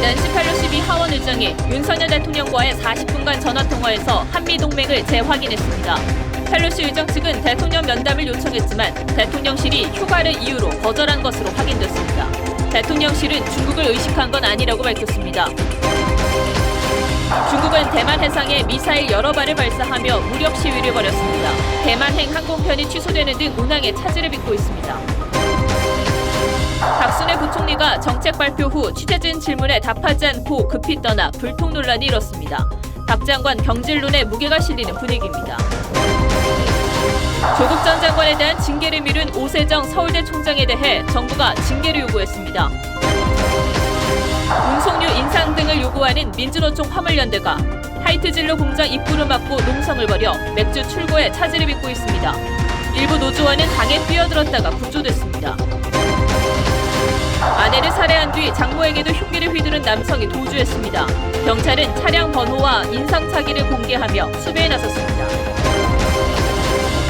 낸시 펠로시 미 하원 의장이 윤석열 대통령과의 40분간 전화통화에서 한미동맹을 재확인했습니다. 펠로시 의장 측은 대통령 면담을 요청했지만 대통령실이 휴가를 이유로 거절한 것으로 확인됐습니다. 대통령실은 중국을 의식한 건 아니라고 밝혔습니다. 중국은 대만 해상에 미사일 여러 발을 발사하며 무력 시위를 벌였습니다. 대만행 항공편이 취소되는 등 운항에 차질을 빚고 있습니다. 박순애 부총리가 정책 발표 후 취재진 질문에 답하지 않고 급히 떠나 불통 논란이 일었습니다. 박 장관 경질론에 무게가 실리는 분위기입니다. 조국 전 장관에 대한 징계를 미룬 오세정 서울대 총장에 대해 정부가 징계를 요구했습니다. 운송료 인상 등을 요구하는 민주노총 화물연대가 하이트진로 공장 입구를 막고 농성을 벌여 맥주 출고에 차질을 빚고 있습니다. 일부 노조원은 강에 뛰어들었다가 구조됐습니다. 아내를 살해한 뒤 장모에게도 흉기를 휘두른 남성이 도주했습니다. 경찰은 차량 번호와 인상착의를 공개하며 수배에 나섰습니다.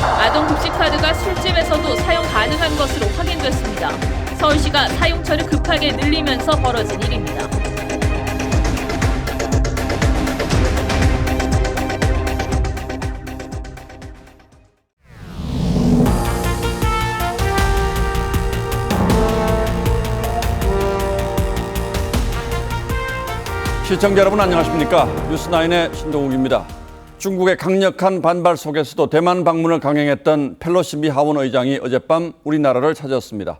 아동 급식카드가 술집에서도 사용 가능한 것으로 확인됐습니다. 서울시가 사용처를 급하게 늘리면서 벌어진 일입니다. 시청자 여러분 안녕하십니까? 뉴스9의 신동욱입니다. 중국의 강력한 반발 속에서도 대만 방문을 강행했던 펠로시 미 하원 의장이 어젯밤 우리나라를 찾았습니다.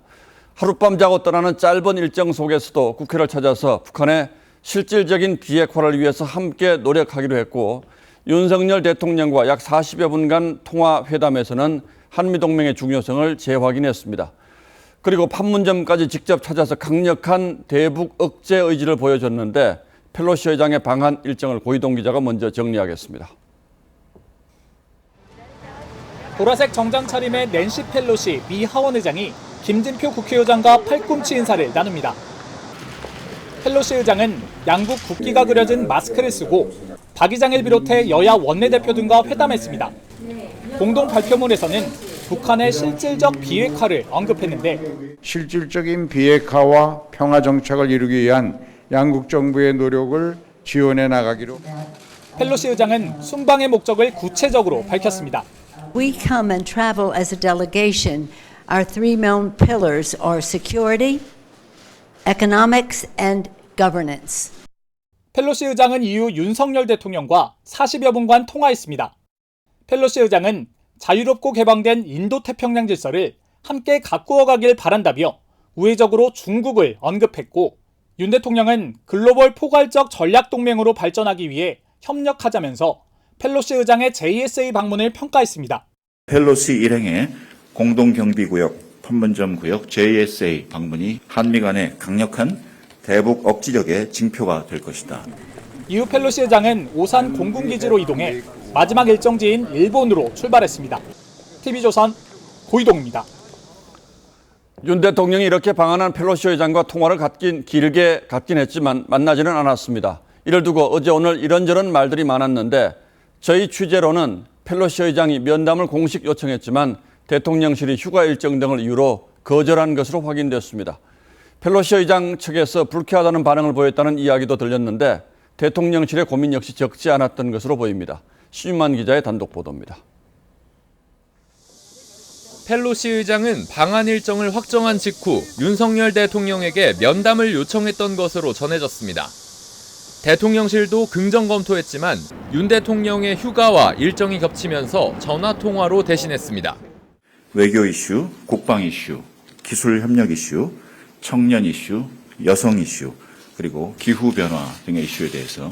하룻밤 자고 떠나는 짧은 일정 속에서도 국회를 찾아서 북한의 실질적인 비핵화를 위해서 함께 노력하기로 했고, 윤석열 대통령과 약 40여 분간 통화 회담에서는 한미동맹의 중요성을 재확인했습니다. 그리고 판문점까지 직접 찾아서 강력한 대북 억제 의지를 보여줬는데, 펠로시 의장의 방한 일정을 고희동 기자가 먼저 정리하겠습니다. 보라색 정장 차림의 낸시 펠로시 미 하원 의장이 김진표 국회의장과 팔꿈치 인사를 나눕니다. 펠로시 의장은 양국 국기가 그려진 마스크를 쓰고 박 의장을 비롯해 여야 원내대표 등과 회담했습니다. 공동 발표문에서는 북한의 실질적 비핵화를 언급했는데, 실질적인 비핵화와 평화 정착을 이루기 위한 양국 정부의 노력을 지원해 나가기로. 펠로시 의장은 순방의 목적을 구체적으로 밝혔습니다. We come and travel as a delegation. Our three main pillars are security, economics, and governance. 펠로시 의장은 이후 윤석열 대통령과 40여 분간 통화했습니다. 펠로시 의장은 자유롭고 개방된 인도태평양 질서를 함께 가꾸어 가길 바란다며 우회적으로 중국을 언급했고, 윤 대통령은 글로벌 포괄적 전략동맹으로 발전하기 위해 협력하자면서 펠로시 의장의 JSA 방문을 평가했습니다. 펠로시 일행의 공동경비구역, 판문점구역 JSA 방문이 한미 간의 강력한 대북 억지력의 징표가 될 것이다. 이후 펠로시 의장은 오산 공군기지로 이동해 마지막 일정지인 일본으로 출발했습니다. TV조선 고희동입니다. 윤 대통령이 이렇게 방한한 펠로시 의장과 통화를 길게 갖긴 했지만 만나지는 않았습니다. 이를 두고 어제 오늘 이런저런 말들이 많았는데, 저희 취재로는 펠로시 의장이 면담을 공식 요청했지만 대통령실이 휴가 일정 등을 이유로 거절한 것으로 확인됐습니다. 펠로시 의장 측에서 불쾌하다는 반응을 보였다는 이야기도 들렸는데, 대통령실의 고민 역시 적지 않았던 것으로 보입니다. 신윤만 기자의 단독 보도입니다. 펠로시 의장은 방한 일정을 확정한 직후 윤석열 대통령에게 면담을 요청했던 것으로 전해졌습니다. 대통령실도 긍정 검토했지만 윤 대통령의 휴가와 일정이 겹치면서 전화통화로 대신했습니다. 외교 이슈, 국방 이슈, 기술 협력 이슈, 청년 이슈, 여성 이슈, 그리고 기후 변화 등의 이슈에 대해서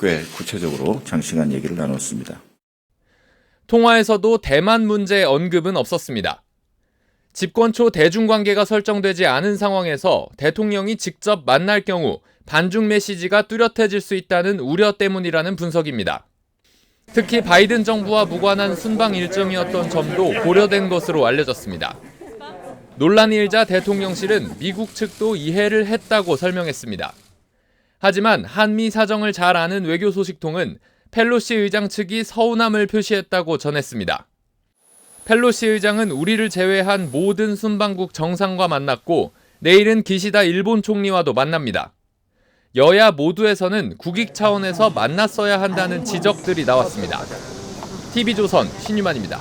꽤 구체적으로 장시간 얘기를 나눴습니다. 통화에서도 대만 문제 언급은 없었습니다. 집권 초 대중관계가 설정되지 않은 상황에서 대통령이 직접 만날 경우 반중 메시지가 뚜렷해질 수 있다는 우려 때문이라는 분석입니다. 특히 바이든 정부와 무관한 순방 일정이었던 점도 고려된 것으로 알려졌습니다. 논란이 일자 대통령실은 미국 측도 이해를 했다고 설명했습니다. 하지만 한미 사정을 잘 아는 외교 소식통은 펠로시 의장 측이 서운함을 표시했다고 전했습니다. 펠로시 의장은 우리를 제외한 모든 순방국 정상과 만났고 내일은 기시다 일본 총리와도 만납니다. 여야 모두에서는 국익 차원에서 만났어야 한다는 지적들이 나왔습니다. TV조선 신유만입니다.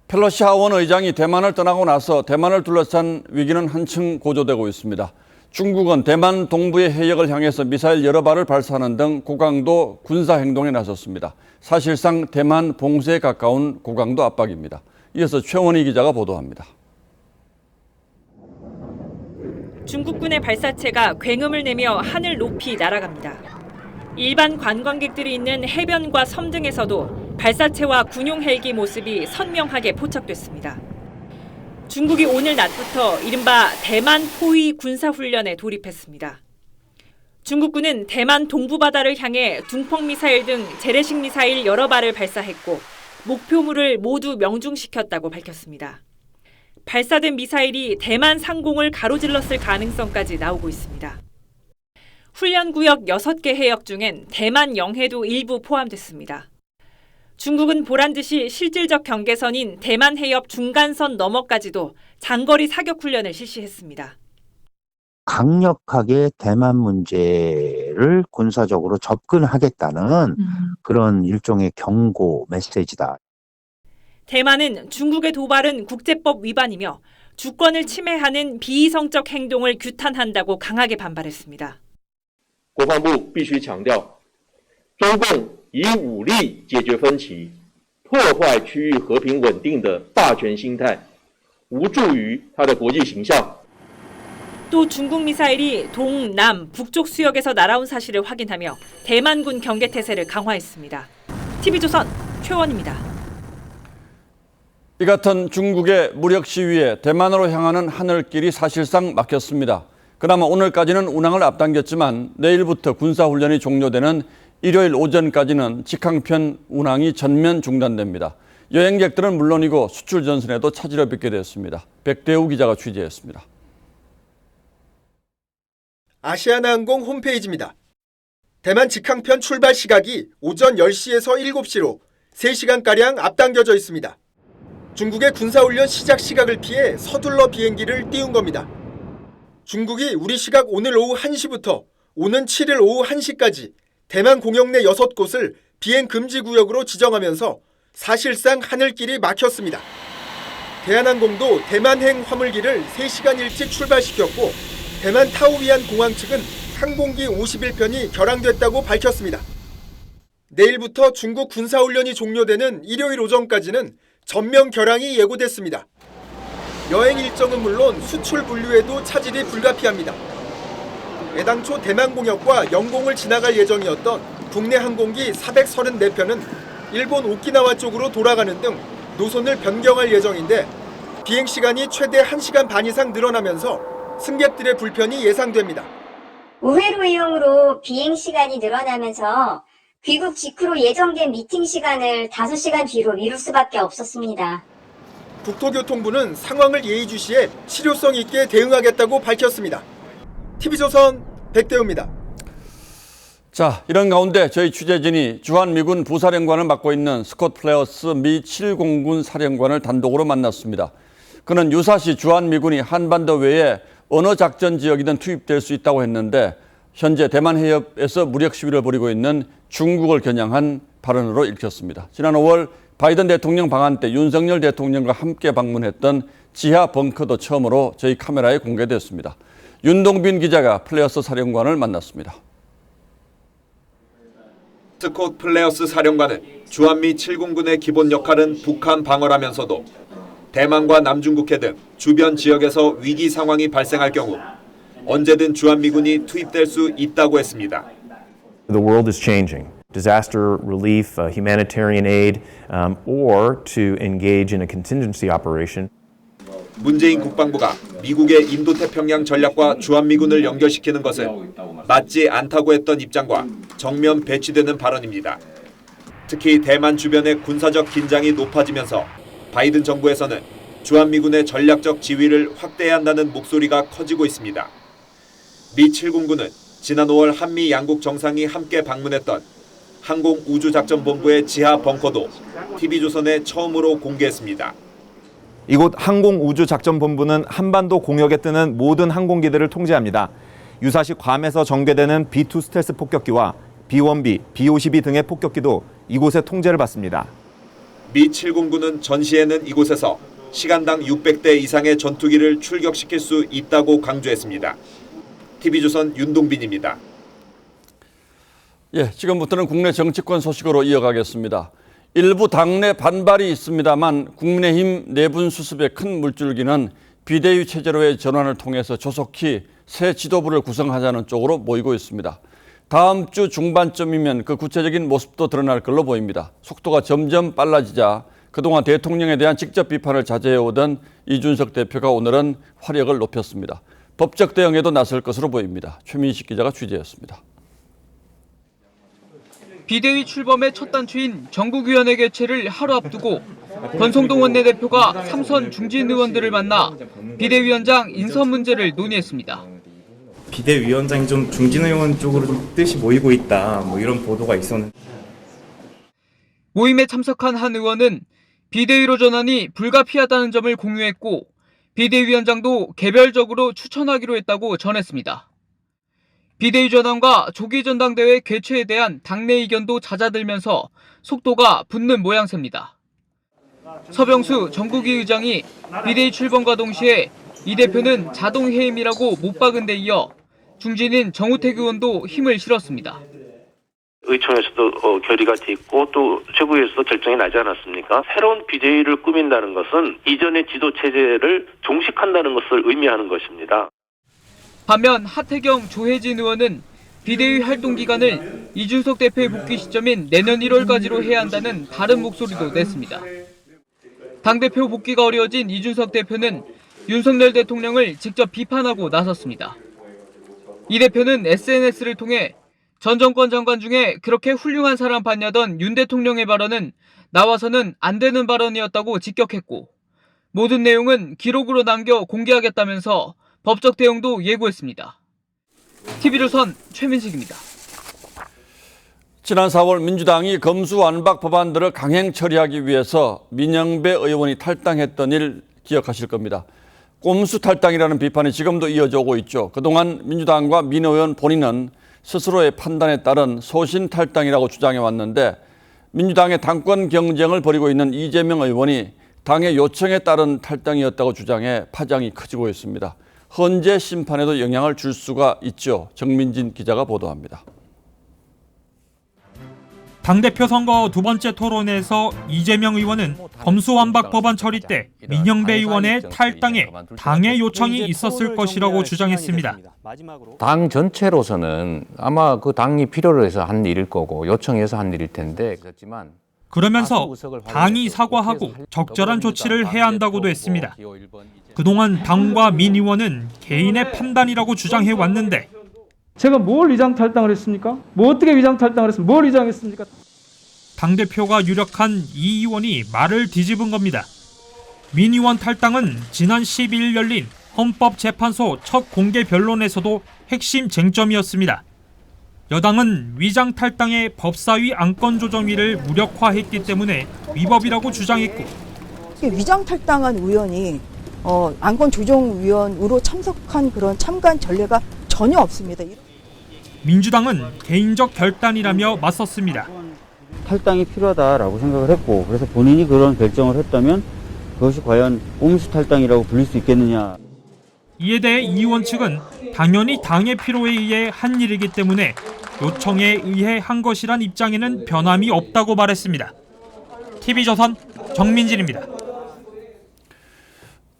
펠로시 하원 의장이 대만을 떠나고 나서 대만을 둘러싼 위기는 한층 고조되고 있습니다. 중국은 대만 동부의 해역을 향해서 미사일 여러 발을 발사하는 등 고강도 군사 행동에 나섰습니다. 사실상 대만 봉쇄에 가까운 고강도 압박입니다. 이어서 최원희 기자가 보도합니다. 중국군의 발사체가 굉음을 내며 하늘 높이 날아갑니다. 일반 관광객들이 있는 해변과 섬 등에서도 발사체와 군용 헬기 모습이 선명하게 포착됐습니다. 중국이 오늘 낮부터 이른바 대만 포위 군사훈련에 돌입했습니다. 중국군은 대만 동부바다를 향해 둥펑 미사일 등 재래식 미사일 여러 발을 발사했고 목표물을 모두 명중시켰다고 밝혔습니다. 발사된 미사일이 대만 상공을 가로질렀을 가능성까지 나오고 있습니다. 훈련구역 6개 해역 중엔 대만 영해도 일부 포함됐습니다. 중국은 보란듯이 실질적 경계선인 대만 해협 중간선 너머까지도 장거리 사격 훈련을 실시했습니다. 강력하게 대만 문제를 군사적으로 접근하겠다는 그런 일종의 경고 메시지다. 대만은 중국의 도발은 국제법 위반이며 주권을 침해하는 비이성적 행동을 규탄한다고 강하게 반발했습니다. 国防部必须强调，中共以武力解决分歧、破坏区域和平稳定的霸权心态，无助于它的国际形象。 또 중국 미사일이 동, 남, 북쪽 수역에서 날아온 사실을 확인하며 대만군 경계 태세를 강화했습니다. TV조선 최원입니다. 이 같은 중국의 무력 시위에 대만으로 향하는 하늘길이 사실상 막혔습니다. 그나마 오늘까지는 운항을 앞당겼지만 내일부터 군사훈련이 종료되는 일요일 오전까지는 직항편 운항이 전면 중단됩니다. 여행객들은 물론이고 수출 전선에도 차질을 빚게 됐습니다. 백대우 기자가 취재했습니다. 아시아나항공 홈페이지입니다. 대만 직항편 출발 시각이 오전 10시에서 7시로 3시간가량 앞당겨져 있습니다. 중국의 군사훈련 시작 시각을 피해 서둘러 비행기를 띄운 겁니다. 중국이 우리 시각 오늘 오후 1시부터 오는 7일 오후 1시까지 대만 공역 내 6곳을 비행 금지 구역으로 지정하면서 사실상 하늘길이 막혔습니다. 대한항공도 대만행 화물기를 3시간 일찍 출발시켰고 대만 타오위안 공항 측은 항공기 51편이 결항됐다고 밝혔습니다. 내일부터 중국 군사훈련이 종료되는 일요일 오전까지는 전면 결항이 예고됐습니다. 여행 일정은 물론 수출 분류에도 차질이 불가피합니다. 애당초 대만공역과 영공을 지나갈 예정이었던 국내 항공기 434편은 일본 오키나와 쪽으로 돌아가는 등 노선을 변경할 예정인데 비행시간이 최대 1시간 반 이상 늘어나면서 승객들의 불편이 예상됩니다. 우회로 이용으로 비행시간이 늘어나면서 귀국 직후로 예정된 미팅 시간을 5시간 뒤로 미룰 수밖에 없었습니다. 국토교통부는 상황을 예의주시해 실효성 있게 대응하겠다고 밝혔습니다. TV조선 백대우입니다. 자, 이런 가운데 저희 취재진이 주한미군 부사령관을 맡고 있는 스콧 플레어스 미 7공군 사령관을 단독으로 만났습니다. 그는 유사시 주한미군이 한반도 외에 어느 작전 지역이든 투입될 수 있다고 했는데 현재 대만 해협에서 무력 시위를 벌이고 있는 중국을 겨냥한 발언으로 읽혔습니다. 지난 5월 바이든 대통령 방한 때 윤석열 대통령과 함께 방문했던 지하 벙커도 처음으로 저희 카메라에 공개됐습니다. 윤동빈 기자가 플레어스 사령관을 만났습니다. 스콧 플레어스 사령관은 주한미 7공군의 기본 역할은 북한 방어라면서도 대만과 남중국해 등 주변 지역에서 위기 상황이 발생할 경우 언제든 주한미군이 투입될 수 있다고 했습니다. The world is changing. Disaster relief, humanitarian aid, or to engage in a contingency operation. 문재인 국방부가 미국의 인도태평양 전략과 주한미군을 연결시키는 것은 맞지 않다고 했던 입장과 정면 배치되는 발언입니다. 특히 대만 주변의 군사적 긴장이 높아지면서 바이든 정부에서는 주한미군의 전략적 지위를 확대해야 한다는 목소리가 커지고 있습니다. 미 7공군은 지난 5월 한미 양국 정상이 함께 방문했던 항공우주작전본부의 지하 벙커도 TV조선에 처음으로 공개했습니다. 이곳 항공우주작전본부는 한반도 공역에 뜨는 모든 항공기들을 통제합니다. 유사시 괌에서 전개되는 B2 스텔스 폭격기와 B1B, B52 등의 폭격기도 이곳에 통제를 받습니다. 미 7군부는 전시에는 이곳에서 시간당 600대 이상의 전투기를 출격시킬 수 있다고 강조했습니다. TV조선 윤동빈입니다. 예, 지금부터는 국내 정치권 소식으로 이어가겠습니다. 일부 당내 반발이 있습니다만 국민의힘 내분 수습의 큰 물줄기는 비대위 체제로의 전환을 통해서 조속히 새 지도부를 구성하자는 쪽으로 모이고 있습니다. 다음 주 중반쯤이면 그 구체적인 모습도 드러날 걸로 보입니다. 속도가 점점 빨라지자 그동안 대통령에 대한 직접 비판을 자제해오던 이준석 대표가 오늘은 화력을 높였습니다. 법적 대응에도 나설 것으로 보입니다. 최민식 기자가 취재했습니다. 비대위 출범의 첫 단추인 전국위원회 개최를 하루 앞두고 권성동 원내대표가 3선 중진 의원들을 만나 비대위원장 인선 문제를 논의했습니다. 비대위원장이 좀 중진 의원 쪽으로 좀 뜻이 모이고 있다, 이런 보도가 있었는데. 모임에 참석한 한 의원은 비대위로 전환이 불가피하다는 점을 공유했고 비대위원장도 개별적으로 추천하기로 했다고 전했습니다. 비대위 전환과 조기 전당대회 개최에 대한 당내 의견도 잦아들면서 속도가 붙는 모양새입니다. 서병수 전국위 의장이 비대위 출범과 동시에 이 대표는 자동해임이라고 못 박은 데 이어 중진인 정우택 의원도 힘을 실었습니다. 의총에서도 결의가 돼 있고 또 최고위에서도 결정이 나지 않았습니까? 새로운 비대위를 꾸민다는 것은 이전의 지도체제를 종식한다는 것을 의미하는 것입니다. 반면 하태경, 조혜진 의원은 비대위 활동 기간을 이준석 대표의 복귀 시점인 내년 1월까지로 해야 한다는 다른 목소리도 냈습니다. 당대표 복귀가 어려워진 이준석 대표는 윤석열 대통령을 직접 비판하고 나섰습니다. 이 대표는 SNS를 통해 전 정권 장관 중에 그렇게 훌륭한 사람 봤냐던 윤 대통령의 발언은 나와서는 안 되는 발언이었다고 직격했고 모든 내용은 기록으로 남겨 공개하겠다면서 법적 대응도 예고했습니다. TV조선 최민식입니다. 지난 4월 민주당이 검수완박 법안들을 강행 처리하기 위해서 민영배 의원이 탈당했던 일 기억하실 겁니다. 꼼수 탈당이라는 비판이 지금도 이어져 오고 있죠. 그동안 민주당과 민 의원 본인은 스스로의 판단에 따른 소신 탈당이라고 주장해 왔는데 민주당의 당권 경쟁을 벌이고 있는 이재명 의원이 당의 요청에 따른 탈당이었다고 주장해 파장이 커지고 있습니다. 헌재 심판에도 영향을 줄 수가 있죠. 정민진 기자가 보도합니다. 당대표 선거 두 번째 토론회에서 이재명 의원은 검수완박 법안 처리 때 민영배 의원의 탈당에 당의 요청이 있었을 것이라고 주장했습니다. 당 전체로서는 아마 그 당이 필요로 해서 한 일일 거고 요청해서 한 일일 텐데 그렇지만 그러면서 당이 사과하고 적절한 조치를 해야 한다고도 했습니다. 그동안 당과 민 의원은 개인의 판단이라고 주장해 왔는데 제가 뭘 위장 탈당을 했습니까? 어떻게 위장 탈당을 했습니까? 뭘 위장했습니까? 당대표가 유력한 이 의원이 말을 뒤집은 겁니다. 민 의원 탈당은 지난 12일 열린 헌법재판소 첫 공개 변론에서도 핵심 쟁점이었습니다. 여당은 위장 탈당의 법사위 안건조정위를 무력화했기 때문에 위법이라고 주장했고 위장 탈당한 의원이 안건조정위원으로 참석한 그런 참관 전례가 전혀 없습니다. 민주당은 개인적 결단이라며 맞섰습니다. 탈당이 필요하다라고 생각을 했고 그래서 본인이 그런 결정을 했다면 그것이 과연 꼼수 탈당이라고 불릴 수 있겠느냐. 이에 대해 이 의원 측은 당연히 당의 필요에 의해 한 일이기 때문에 요청에 의해 한 것이란 입장에는 변함이 없다고 말했습니다. TV조선 정민진입니다.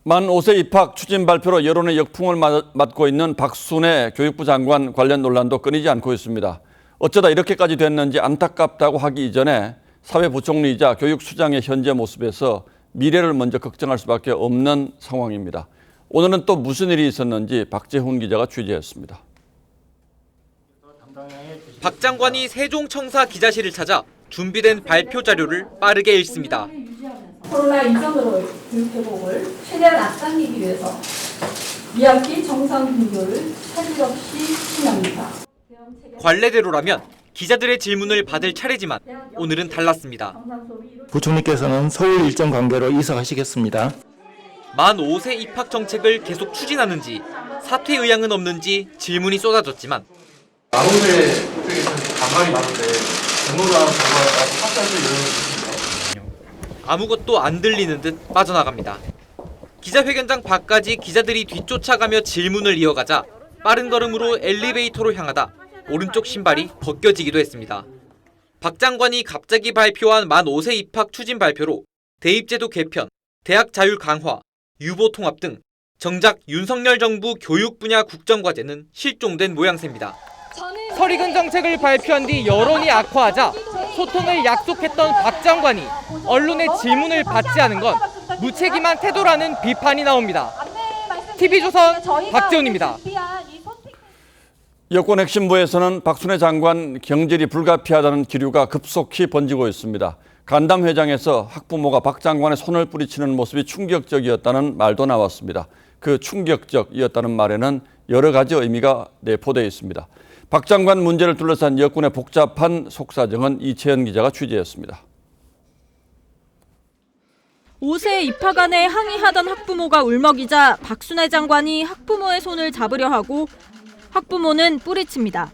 만 5세 입학 추진 발표로 여론의 역풍을 맞고 있는 박순애 교육부 장관 관련 논란도 끊이지 않고 있습니다. 어쩌다 이렇게까지 됐는지 안타깝다고 하기 이전에 사회부총리이자 교육수장의 현재 모습에서 미래를 먼저 걱정할 수밖에 없는 상황입니다. 오늘은 또 무슨 일이 있었는지 박재훈 기자가 취재했습니다. 박 장관이 세종청사 기자실을 찾아 준비된 발표 자료를 빠르게 읽습니다. 코로나 이전으로 교육 회복을 최대한 앞당기기 위해서 2학기 정상 등교를 차질 없이 실시합니다. 관례대로라면 기자들의 질문을 받을 차례지만 오늘은 달랐습니다. 부총리께서는 서울 일정 관계로 이사하시겠습니다. 만 5세 입학 정책을 계속 추진하는지 사퇴 의향은 없는지 질문이 쏟아졌지만 만 5세 쪽에서는 반발이 많은데 전후랑 전후랑 사퇴하실 의향이 있으신가요? 아무것도 안 들리는 듯 빠져나갑니다. 기자회견장 밖까지 기자들이 뒤쫓아가며 질문을 이어가자 빠른 걸음으로 엘리베이터로 향하다 오른쪽 신발이 벗겨지기도 했습니다. 박 장관이 갑자기 발표한 만 5세 입학 추진 발표로 대입제도 개편, 대학 자율 강화, 유보 통합 등 정작 윤석열 정부 교육 분야 국정과제는 실종된 모양새입니다. 설익은 정책을 발표한 뒤 여론이 악화하자 소통을 약속했던 박 장관이 언론의 질문을 받지 않은 건 무책임한 태도라는 비판이 나옵니다. TV조선 박재훈입니다. 여권 핵심부에서는 박순애 장관 경질이 불가피하다는 기류가 급속히 번지고 있습니다. 간담회장에서 학부모가 박 장관의 손을 뿌리치는 모습이 충격적이었다는 말도 나왔습니다. 그 충격적이었다는 말에는 여러 가지 의미가 내포되어 있습니다. 박 장관 문제를 둘러싼 여권의 복잡한 속사정은 이채연 기자가 취재했습니다. 5세 입학안에 항의하던 학부모가 울먹이자 박순애 장관이 학부모의 손을 잡으려 하고 학부모는 뿌리칩니다.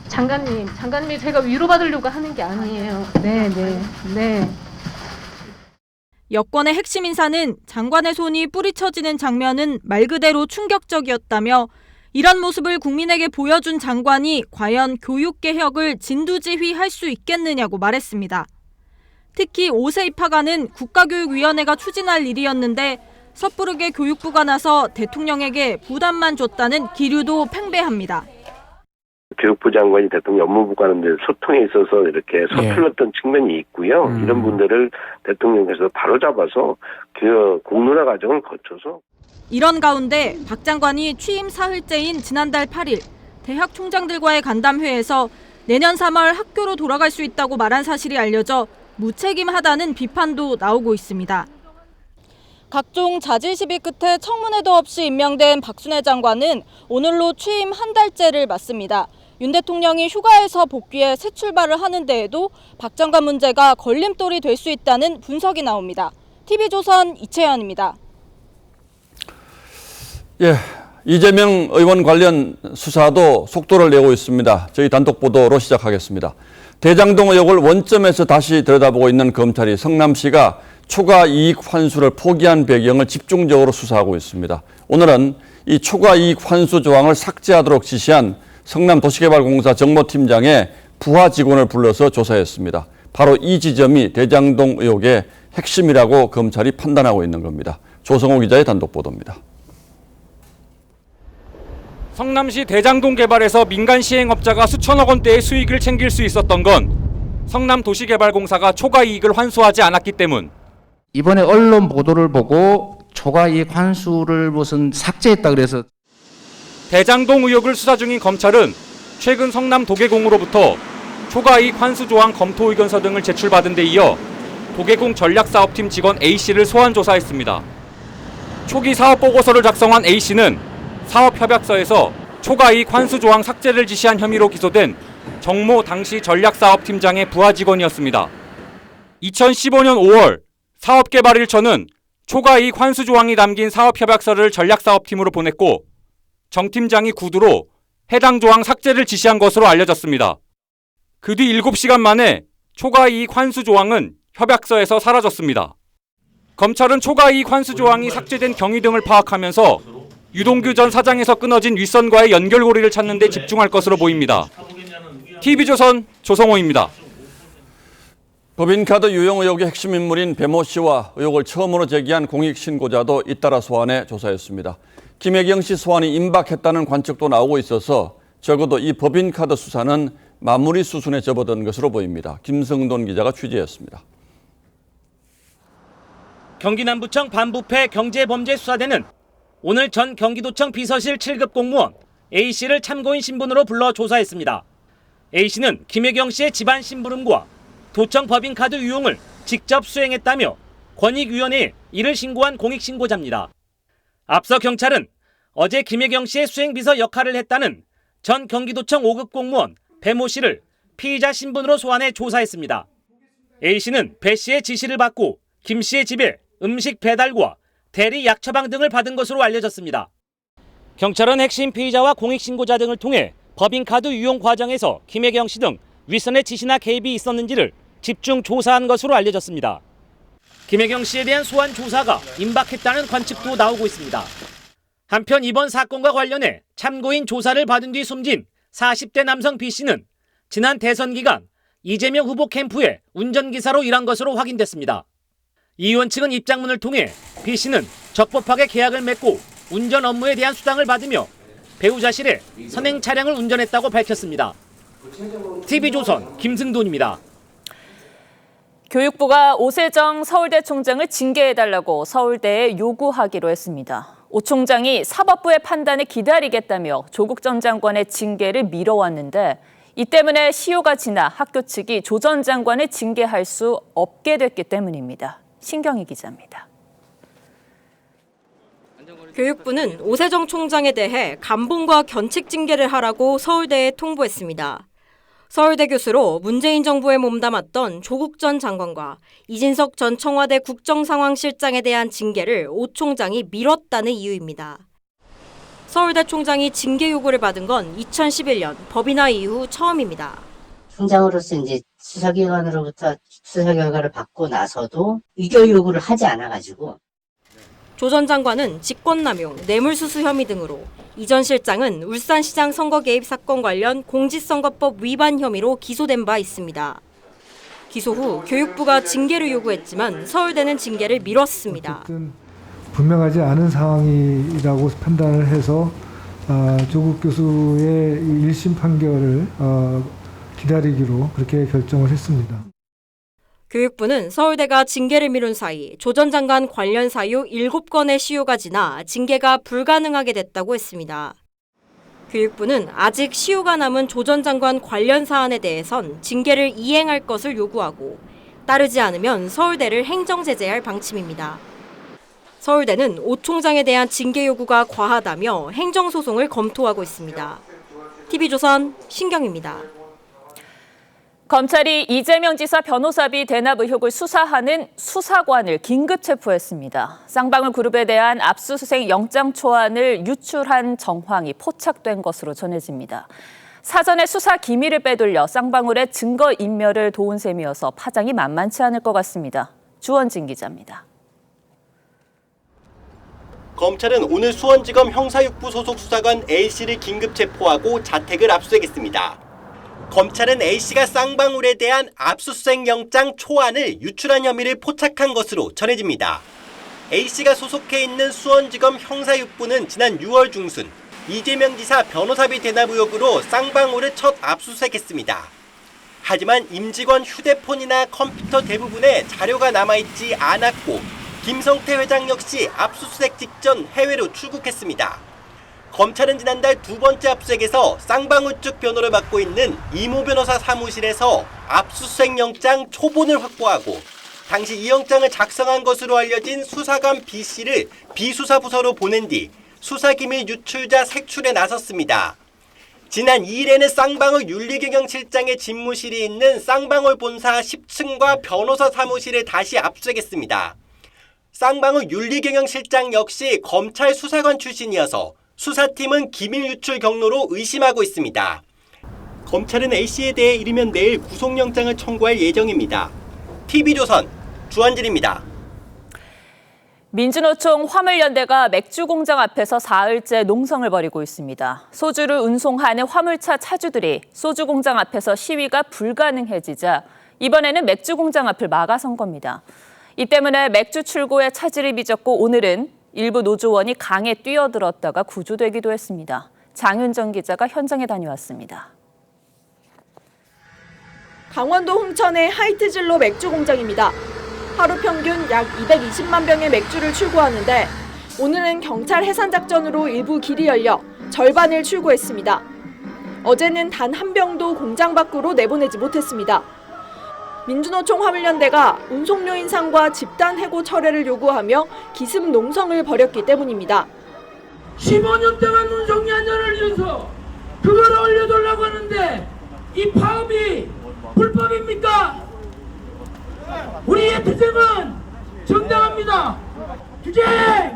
장관님이 제가 위로받으려고 하는 게 아니에요. 네. 여권의 핵심 인사는 장관의 손이 뿌리쳐지는 장면은 말 그대로 충격적이었다며 이런 모습을 국민에게 보여준 장관이 과연 교육개혁을 진두지휘할 수 있겠느냐고 말했습니다. 특히 5세 입학안은 국가교육위원회가 추진할 일이었는데 섣부르게 교육부가 나서 대통령에게 부담만 줬다는 기류도 팽배합니다. 교육부 장관이 대통령 업무부 가는데 소통에 있어서 이렇게 서툴렀던 측면이 있고요. 이런 분들을 대통령께서 바로잡아서 공론화 과정을 거쳐서 이런 가운데 박 장관이 취임 사흘째인 지난달 8일 대학 총장들과의 간담회에서 내년 3월 학교로 돌아갈 수 있다고 말한 사실이 알려져 무책임하다는 비판도 나오고 있습니다. 각종 자질 시비 끝에 청문회도 없이 임명된 박순애 장관은 오늘로 취임 한 달째를 맞습니다. 윤 대통령이 휴가에서 복귀해 새 출발을 하는 데에도 박 장관 문제가 걸림돌이 될 수 있다는 분석이 나옵니다. TV조선 이채연입니다. 이재명 의원 관련 수사도 속도를 내고 있습니다. 저희 단독 보도로 시작하겠습니다. 대장동 의혹을 원점에서 다시 들여다보고 있는 검찰이 성남시가 초과 이익 환수를 포기한 배경을 집중적으로 수사하고 있습니다. 오늘은 이 초과 이익 환수 조항을 삭제하도록 지시한 성남도시개발공사 정모팀장의 부하 직원을 불러서 조사했습니다. 바로 이 지점이 대장동 의혹의 핵심이라고 검찰이 판단하고 있는 겁니다. 조성호 기자의 단독 보도입니다. 성남시 대장동 개발에서 민간 시행업자가 수천억 원대의 수익을 챙길 수 있었던 건 성남도시개발공사가 초과 이익을 환수하지 않았기 때문. 이번에 언론 보도를 보고 초과 이익 환수를 무슨 삭제했다 그래서 대장동 의혹을 수사 중인 검찰은 최근 성남도계공으로부터 초과 이익 환수 조항 검토 의견서 등을 제출받은 데 이어 도계공 전략사업팀 직원 A씨를 소환 조사했습니다. 초기 사업 보고서를 작성한 A씨는 사업협약서에서 초과 이익 환수 조항 삭제를 지시한 혐의로 기소된 정모 당시 전략사업팀장의 부하 직원이었습니다. 2015년 5월 사업개발 1처는 초과 이익 환수 조항이 담긴 사업협약서를 전략사업팀으로 보냈고 정 팀장이 구두로 해당 조항 삭제를 지시한 것으로 알려졌습니다. 그 뒤 7시간 만에 초과 이익 환수 조항은 협약서에서 사라졌습니다. 검찰은 초과 이익 환수 조항이 삭제된 경위 등을 파악하면서 유동규 전 사장에서 끊어진 윗선과의 연결고리를 찾는 데 집중할 것으로 보입니다. TV조선 조성호입니다. 법인카드 유용 의혹의 핵심 인물인 배모 씨와 의혹을 처음으로 제기한 공익신고자도 잇따라 소환해 조사했습니다. 김혜경 씨 소환이 임박했다는 관측도 나오고 있어서 적어도 이 법인카드 수사는 마무리 수순에 접어든 것으로 보입니다. 김성돈 기자가 취재했습니다. 경기 남부청 반부패 경제범죄수사대는 오늘 전 경기도청 비서실 7급 공무원 A씨를 참고인 신분으로 불러 조사했습니다. A씨는 김혜경 씨의 집안 심부름과 도청 법인카드 유용을 직접 수행했다며 권익위원회에 이를 신고한 공익신고자입니다. 앞서 경찰은 어제 김혜경 씨의 수행비서 역할을 했다는 전 경기도청 5급 공무원 배모 씨를 피의자 신분으로 소환해 조사했습니다. A씨는 배 씨의 지시를 받고 김 씨의 집에 음식 배달과 대리 약 처방 등을 받은 것으로 알려졌습니다. 경찰은 핵심 피의자와 공익신고자 등을 통해 법인카드 유용 과정에서 김혜경 씨 등 윗선의 지시나 개입이 있었는지를 집중 조사한 것으로 알려졌습니다. 김혜경 씨에 대한 소환 조사가 임박했다는 관측도 나오고 있습니다. 한편 이번 사건과 관련해 참고인 조사를 받은 뒤 숨진 40대 남성 B 씨는 지난 대선 기간 이재명 후보 캠프에 운전기사로 일한 것으로 확인됐습니다. 이 의원 측은 입장문을 통해 B 씨는 적법하게 계약을 맺고 운전 업무에 대한 수당을 받으며 배우자실에 선행 차량을 운전했다고 밝혔습니다. TV조선 김승돈입니다. 교육부가 오세정 서울대 총장을 징계해달라고 서울대에 요구하기로 했습니다. 오 총장이 사법부의 판단을 기다리겠다며 조국 전 장관의 징계를 미뤄왔는데 이 때문에 시효가 지나 학교 측이 조 전 장관을 징계할 수 없게 됐기 때문입니다. 신경희 기자입니다. 교육부는 오세정 총장에 대해 감봉과 견책 징계를 하라고 서울대에 통보했습니다. 서울대 교수로 문재인 정부에 몸담았던 조국 전 장관과 이진석 전 청와대 국정상황실장에 대한 징계를 오 총장이 미뤘다는 이유입니다. 서울대 총장이 징계 요구를 받은 건 2011년 법인화 이후 처음입니다. 총장으로서 이제 수사기관으로부터 수사 결과를 받고 나서도 의결 요구를 하지 않아가지고 조 전 장관은 직권남용, 뇌물수수 혐의 등으로, 이 전 실장은 울산시장 선거 개입 사건 관련 공직선거법 위반 혐의로 기소된 바 있습니다. 기소 후 교육부가 징계를 요구했지만 서울대는 징계를 미뤘습니다. 분명하지 않은 상황이라고 판단을 해서 조국 교수의 1심 판결을 기다리기로 그렇게 결정을 했습니다. 교육부는 서울대가 징계를 미룬 사이 조 전 장관 관련 사유 7건의 시효가 지나 징계가 불가능하게 됐다고 했습니다. 교육부는 아직 시효가 남은 조 전 장관 관련 사안에 대해선 징계를 이행할 것을 요구하고 따르지 않으면 서울대를 행정제재할 방침입니다. 서울대는 오 총장에 대한 징계 요구가 과하다며 행정소송을 검토하고 있습니다. TV조선 신경입니다. 검찰이 이재명 지사 변호사비 대납 의혹을 수사하는 수사관을 긴급 체포했습니다. 쌍방울 그룹에 대한 압수수색 영장 초안을 유출한 정황이 포착된 것으로 전해집니다. 사전에 수사 기밀을 빼돌려 쌍방울의 증거 인멸을 도운 셈이어서 파장이 만만치 않을 것 같습니다. 주원진 기자입니다. 검찰은 오늘 수원지검 형사육부 소속 수사관 A씨를 긴급 체포하고 자택을 압수했습니다. 검찰은 A씨가 쌍방울에 대한 압수수색 영장 초안을 유출한 혐의를 포착한 것으로 전해집니다. A씨가 소속해 있는 수원지검 형사육부는 지난 6월 중순 이재명 지사 변호사비 대납 의혹으로 쌍방울을 첫 압수수색했습니다. 하지만 임직원 휴대폰이나 컴퓨터 대부분에 자료가 남아있지 않았고 김성태 회장 역시 압수수색 직전 해외로 출국했습니다. 검찰은 지난달 두 번째 압수수색에서 쌍방울 측 변호를 맡고 있는 이모 변호사 사무실에서 압수수색 영장 초본을 확보하고 당시 이 영장을 작성한 것으로 알려진 수사관 B씨를 비수사부서로 보낸 뒤 수사기밀 유출자 색출에 나섰습니다. 지난 2일에는 쌍방울 윤리경영실장의 집무실이 있는 쌍방울 본사 10층과 변호사 사무실을 다시 압수했습니다. 쌍방울 윤리경영실장 역시 검찰 수사관 출신이어서 수사팀은 기밀 유출 경로로 의심하고 있습니다. 검찰은 A씨에 대해 이르면 내일 구속영장을 청구할 예정입니다. TV조선 주한진입니다. 민주노총 화물연대가 맥주공장 앞에서 사흘째 농성을 벌이고 있습니다. 소주를 운송하는 화물차 차주들이 소주공장 앞에서 시위가 불가능해지자 이번에는 맥주공장 앞을 막아선 겁니다. 이 때문에 맥주 출고에 차질이 빚었고 오늘은 일부 노조원이 강에 뛰어들었다가 구조되기도 했습니다. 장윤정 기자가 현장에 다녀왔습니다. 강원도 홍천의 하이트진로 맥주 공장입니다. 하루 평균 약 220만 병의 맥주를 출고하는데 오늘은 경찰 해산작전으로 일부 길이 열려 절반을 출고했습니다. 어제는 단 한 병도 공장 밖으로 내보내지 못했습니다. 민주노총 화물연대가 운송료 인상과 집단 해고 철회를 요구하며 기습 농성을 벌였기 때문입니다. 15년 동안 운송연료를 위해서 그걸 올려달라고 하는데 이 파업이 불법입니까? 우리의 투쟁은 정당합니다. 투쟁!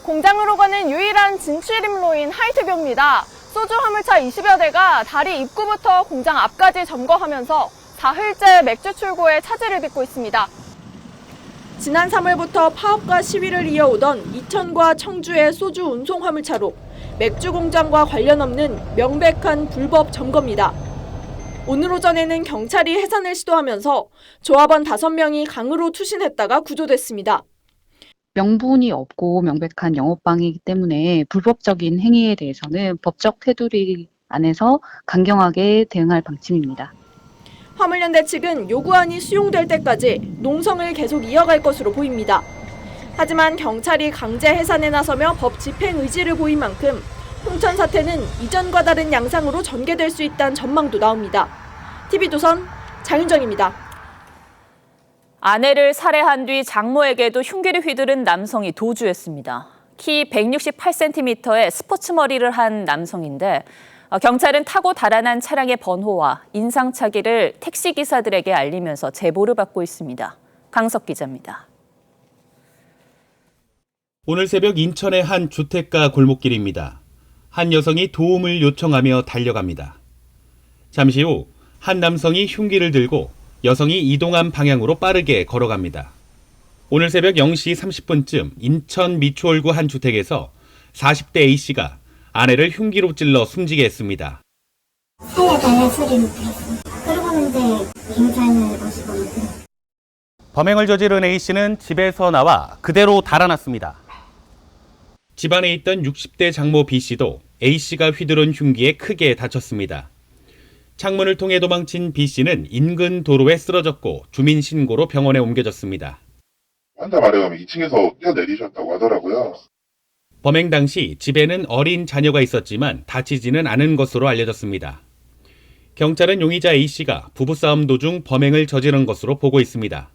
공장으로 가는 유일한 진출입로인 하이트교입니다. 소주 화물차 20여 대가 다리 입구부터 공장 앞까지 점거하면서 사흘째 맥주 출고에 차질을 빚고 있습니다. 지난 3월부터 파업과 시위를 이어오던 이천과 청주의 소주 운송 화물차로 맥주 공장과 관련 없는 명백한 불법 점거입니다. 오늘 오전에는 경찰이 해산을 시도하면서 조합원 5명이 강으로 투신했다가 구조됐습니다. 명분이 없고 명백한 영업방해이기 때문에 불법적인 행위에 대해서는 법적 테두리 안에서 강경하게 대응할 방침입니다. 화물연대 측은 요구안이 수용될 때까지 농성을 계속 이어갈 것으로 보입니다. 하지만 경찰이 강제 해산에 나서며 법 집행 의지를 보인 만큼 홍천 사태는 이전과 다른 양상으로 전개될 수 있다는 전망도 나옵니다. TV조선 장윤정입니다. 아내를 살해한 뒤 장모에게도 흉기를 휘두른 남성이 도주했습니다. 키 168cm의 스포츠 머리를 한 남성인데 경찰은 타고 달아난 차량의 번호와 인상착의를 택시기사들에게 알리면서 제보를 받고 있습니다. 강석 기자입니다. 오늘 새벽 인천의 한 주택가 골목길입니다. 한 여성이 도움을 요청하며 달려갑니다. 잠시 후 한 남성이 흉기를 들고 여성이 이동한 방향으로 빠르게 걸어갑니다. 오늘 새벽 0시 30분쯤 인천 미추홀구 한 주택에서 40대 A씨가 아내를 흉기로 찔러 숨지게 했습니다. 살려달라 소리를 들었어요. 그러고는 이제 경찰을 오시고 범행을 저지른 A씨는 집에서 나와 그대로 달아났습니다. 집안에 있던 60대 장모 B씨도 A씨가 휘두른 흉기에 크게 다쳤습니다. 창문을 통해 도망친 B씨는 인근 도로에 쓰러졌고 주민 신고로 병원에 옮겨졌습니다. 환자 말에 2층에서 뛰어내리셨다고 하더라고요. 범행 당시 집에는 어린 자녀가 있었지만 다치지는 않은 것으로 알려졌습니다. 경찰은 용의자 A씨가 부부싸움 도중 범행을 저지른 것으로 보고 있습니다.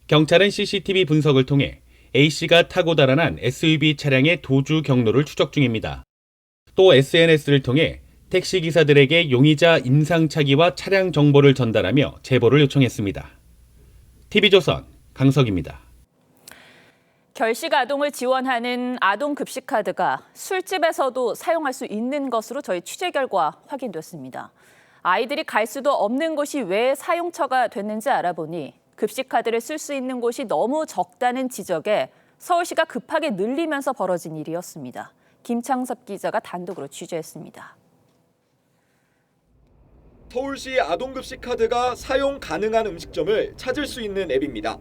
경찰은 CCTV 분석을 통해 A씨가 타고 달아난 SUV 차량의 도주 경로를 추적 중입니다. 또 SNS를 통해 택시기사들에게 용의자 인상착의와 차량 정보를 전달하며 제보를 요청했습니다. TV조선 강석입니다. 결식 아동을 지원하는 아동급식카드가 술집에서도 사용할 수 있는 것으로 저희 취재 결과 확인됐습니다. 아이들이 갈 수도 없는 곳이 왜 사용처가 됐는지 알아보니 급식카드를 쓸 수 있는 곳이 너무 적다는 지적에 서울시가 급하게 늘리면서 벌어진 일이었습니다. 김창섭 기자가 단독으로 취재했습니다. 서울시 아동급식 카드가 사용 가능한 음식점을 찾을 수 있는 앱입니다.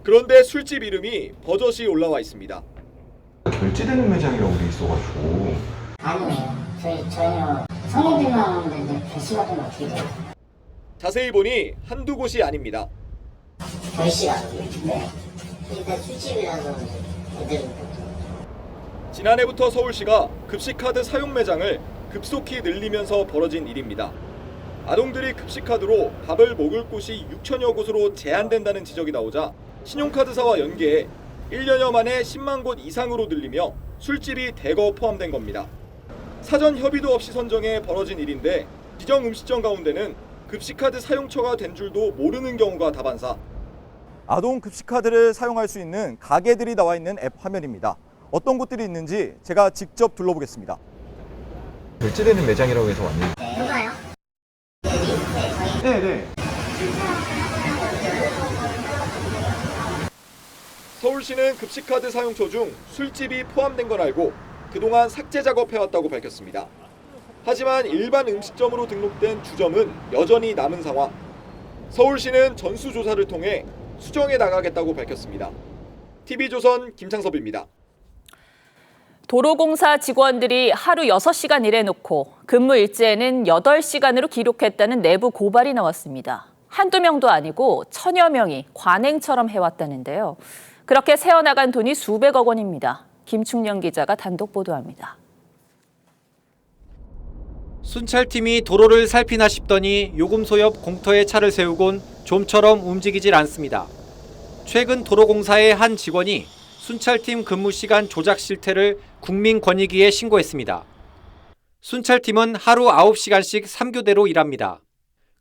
그런데 술집 이름이 버젓이 올라와 있습니다. 결제되는 매장이라고 돼 있어가지고. 아니에요. 저희는 성인들만 오는데 이제 결시가 좀 어떻게 돼요? 자세히 보니 한두 곳이 아닙니다. 결시가 네. 일단 술집이라서 애들은 지난해부터 서울시가 급식카드 사용 매장을 급속히 늘리면서 벌어진 일입니다. 아동들이 급식카드로 밥을 먹을 곳이 6천여 곳으로 제한된다는 지적이 나오자 신용카드사와 연계해 1년여 만에 10만 곳 이상으로 늘리며 술집이 대거 포함된 겁니다. 사전 협의도 없이 선정해 벌어진 일인데 지정 음식점 가운데는 급식카드 사용처가 된 줄도 모르는 경우가 다반사. 아동 급식카드를 사용할 수 있는 가게들이 나와 있는 앱 화면입니다. 어떤 곳들이 있는지 제가 직접 둘러보겠습니다. 결제되는 매장이라고 해서 왔는데. 누가요? 네. 서울시는 급식카드 사용처 중 술집이 포함된 건 알고 그동안 삭제 작업해왔다고 밝혔습니다. 하지만 일반 음식점으로 등록된 주점은 여전히 남은 상황. 서울시는 전수조사를 통해 수정해 나가겠다고 밝혔습니다. TV조선 김창섭입니다. 도로공사 직원들이 하루 6시간 일해놓고 근무 일지에는 8시간으로 기록했다는 내부 고발이 나왔습니다. 한두 명도 아니고 천여 명이 관행처럼 해왔다는데요. 그렇게 새어나간 돈이 수백억 원입니다. 김충년 기자가 단독 보도합니다. 순찰팀이 도로를 살피나 싶더니 요금소 옆 공터에 차를 세우곤 좀처럼 움직이질 않습니다. 최근 도로공사의 한 직원이 순찰팀 근무 시간 조작 실태를 국민권익위에 신고했습니다. 순찰팀은 하루 9시간씩 3교대로 일합니다.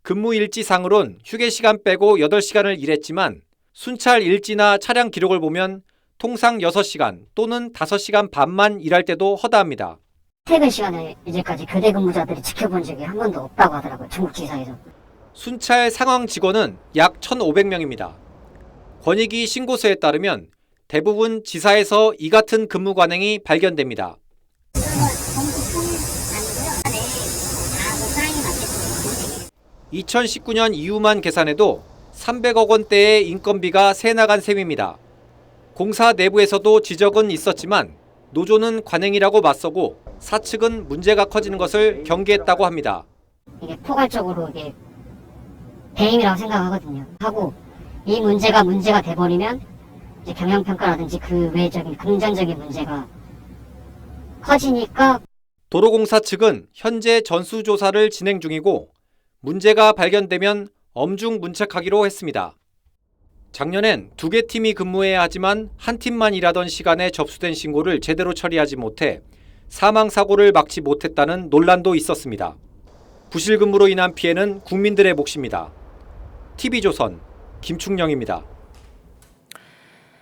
근무 일지상으론 휴게 시간 빼고 8시간을 일했지만 순찰 일지나 차량 기록을 보면 통상 6시간 또는 5시간 반만 일할 때도 허다합니다. 퇴근 시간에 이제까지 교대 근무자들이 지켜본 적이 한 번도 없다고 하더라고요. 중국 지사에서. 순찰 상황 직원은 약 1,500명입니다. 권익위 신고서에 따르면 대부분 지사에서 이 같은 근무 관행이 발견됩니다. 2019년 이후만 계산해도 300억 원대의 인건비가 새 나간 셈입니다. 공사 내부에서도 지적은 있었지만 노조는 관행이라고 맞서고 사측은 문제가 커지는 것을 경계했다고 합니다. 이게 포괄적으로 이게 배임이라고 생각하거든요. 하고 이 문제가 돼버리면 이제 경영평가라든지 그 외적인 금전적인 문제가 커지니까 도로공사 측은 현재 전수조사를 진행 중이고 문제가 발견되면 엄중 문책하기로 했습니다. 작년엔 2개 팀이 근무해야 하지만 한 팀만 일하던 시간에 접수된 신고를 제대로 처리하지 못해 사망사고를 막지 못했다는 논란도 있었습니다. 부실 근무로 인한 피해는 국민들의 몫입니다. TV조선 김충영입니다.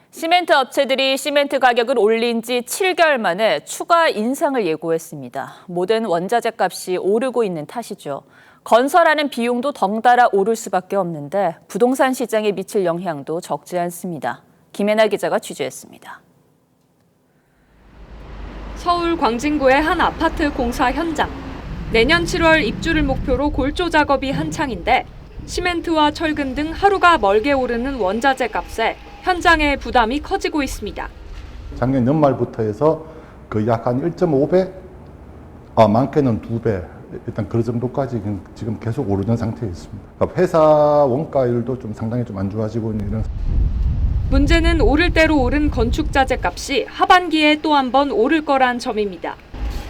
시멘트 업체들이 시멘트 가격을 올린 지 7개월 만에 추가 인상을 예고했습니다. 모든 원자재 값이 오르고 있는 탓이죠. 건설하는 비용도 덩달아 오를 수밖에 없는데 부동산 시장에 미칠 영향도 적지 않습니다. 김혜나 기자가 취재했습니다. 서울 광진구의 한 아파트 공사 현장. 내년 7월 입주를 목표로 골조 작업이 한창인데 시멘트와 철근 등 하루가 멀게 오르는 원자재 값에 현장의 부담이 커지고 있습니다. 작년 연말부터 해서 거의 약 한 1.5배, 많게는 2배, 일단 그 정도까지 지금 계속 오르는 상태에 있습니다. 그러니까 회사 원가율도 좀 상당히 좀 안 좋아지고 있는 이런. 문제는 오를 대로 오른 건축자재 값이 하반기에 또 한 번 오를 거란 점입니다.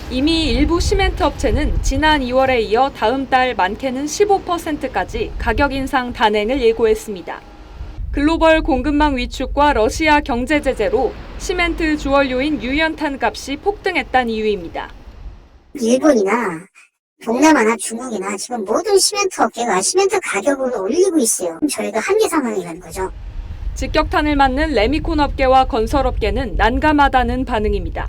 이미 일부 시멘트 업체는 지난 2월에 이어 다음 달 많게는 15%까지 가격 인상 단행을 예고했습니다. 글로벌 공급망 위축과 러시아 경제 제재로 시멘트 주원료인 유연탄 값이 폭등했다는 이유입니다. 일본이나 동남아나 중국이나 지금 모든 시멘트 업계가 시멘트 가격을 올리고 있어요. 저희가 한계 상황이라는 거죠. 직격탄을 맞는 레미콘 업계와 건설업계는 난감하다는 반응입니다.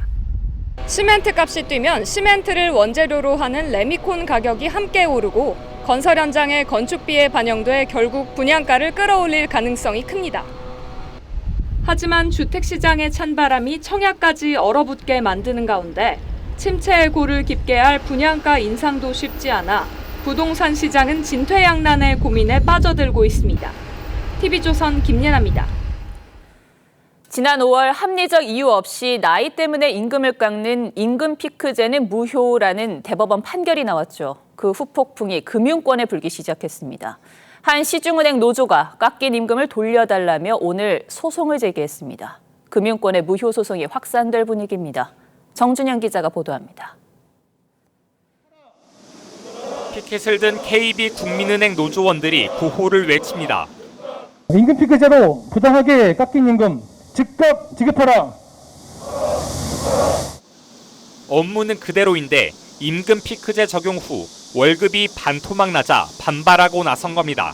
시멘트 값이 뛰면 시멘트를 원재료로 하는 레미콘 가격이 함께 오르고 건설 현장의 건축비에 반영돼 결국 분양가를 끌어올릴 가능성이 큽니다. 하지만 주택시장의 찬바람이 청약까지 얼어붙게 만드는 가운데 침체의 골을 깊게 할 분양가 인상도 쉽지 않아 부동산 시장은 진퇴양난의 고민에 빠져들고 있습니다. TV조선 김예나입니다. 지난 5월 합리적 이유 없이 나이 때문에 임금을 깎는 임금 피크제는 무효라는 대법원 판결이 나왔죠. 그 후폭풍이 금융권에 불기 시작했습니다. 한 시중은행 노조가 깎인 임금을 돌려달라며 오늘 소송을 제기했습니다. 금융권의 무효 소송이 확산될 분위기입니다. 정준영 기자가 보도합니다. 피켓을 든 KB 국민은행 노조원들이 구호를 외칩니다. 임금 피크제로 부당하게 깎인 임금 즉각 지급하라. 업무는 그대로인데 임금 피크제 적용 후 월급이 반토막 나자 반발하고 나선 겁니다.